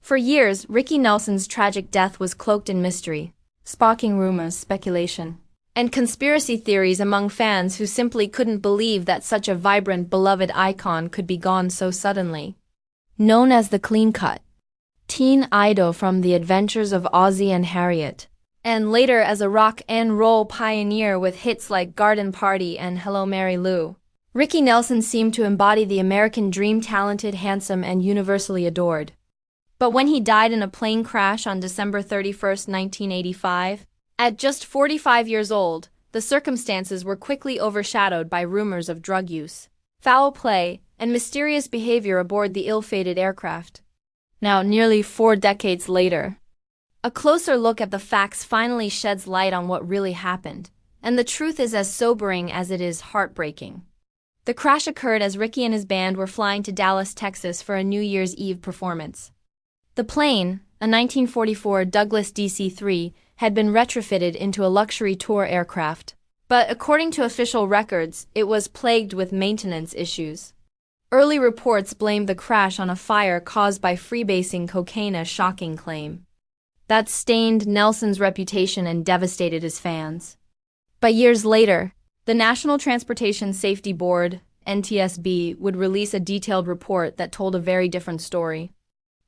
For years, Ricky Nelson's tragic death was cloaked in mystery, sparking rumors, speculation, and conspiracy theories among fans who simply couldn't believe that such a vibrant, beloved icon could be gone so suddenly. Known as the clean-cut teen idol from The Adventures of Ozzie and Harriet, and later as a rock and roll pioneer with hits like Garden Party and Hello Mary Lou, Ricky Nelson seemed to embody the American dream: talented, handsome, and universally adored. But when he died in a plane crash on December 31, 1985, at just 45 years old, the circumstances were quickly overshadowed by rumors of drug use, foul play, and mysterious behavior aboard the ill-fated aircraft. Now, nearly 4 decades later, a closer look at the facts finally sheds light on what really happened, and the truth is as sobering as it is heartbreaking. The crash occurred as Ricky and his band were flying to Dallas, Texas for a New Year's Eve performance. The plane, a 1944 Douglas DC-3, had been retrofitted into a luxury tour aircraft, but according to official records, it was plagued with maintenance issues. Early reports blamed the crash on a fire caused by freebasing cocaine, a shocking claim that stained Nelson's reputation and devastated his fans. But years later, the National Transportation Safety Board, NTSB, would release a detailed report that told a very different story.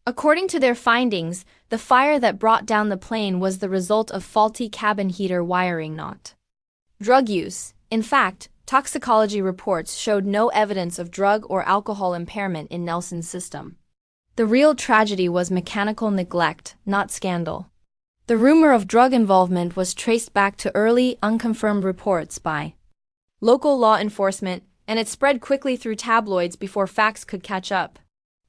According to their findings, the fire that brought down the plane was the result of faulty cabin heater wiring, not drug use. In fact, toxicology reports showed no evidence of drug or alcohol impairment in Nelson's system. The real tragedy was mechanical neglect, not scandal. The rumor of drug involvement was traced back to early, unconfirmed reports by local law enforcement, and it spread quickly through tabloids before facts could catch up.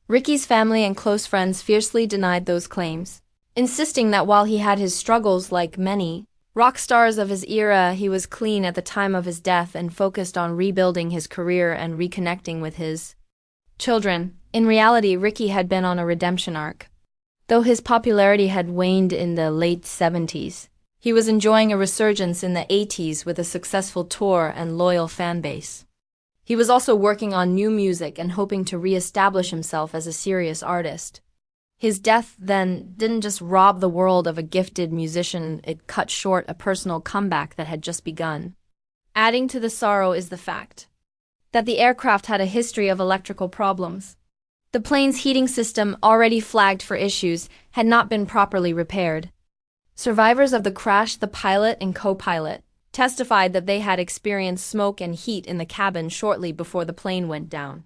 Ricky's family and close friends fiercely denied those claims, insisting that while he had his struggles like many rock stars of his era, he was clean at the time of his death and focused on rebuilding his career and reconnecting with his children. In reality, Ricky had been on a redemption arc. Though his popularity had waned in the late 70s, he was enjoying a resurgence in the 80s with a successful tour and loyal fan base. He was also working on new music and hoping to re-establish himself as a serious artist. His death, then, didn't just rob the world of a gifted musician, it cut short a personal comeback that had just begun. Adding to the sorrow is the fact that the aircraft had a history of electrical problems. The plane's heating system, already flagged for issues, had not been properly repaired. Survivors of the crash, the pilot and co-pilot, testified that they had experienced smoke and heat in the cabin shortly before the plane went down.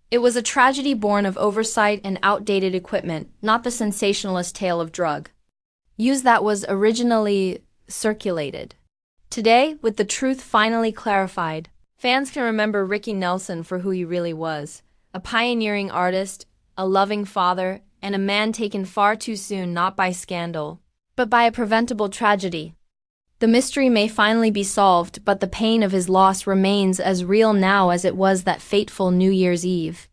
It was a tragedy born of oversight and outdated equipment, not the sensationalist tale of drug use that was originally circulated. Today, with the truth finally clarified, fans can remember Ricky Nelson for who he really was: a pioneering artist, a loving father, and a man taken far too soon not by scandal, but by a preventable tragedy. The mystery may finally be solved, but the pain of his loss remains as real now as it was that fateful New Year's Eve.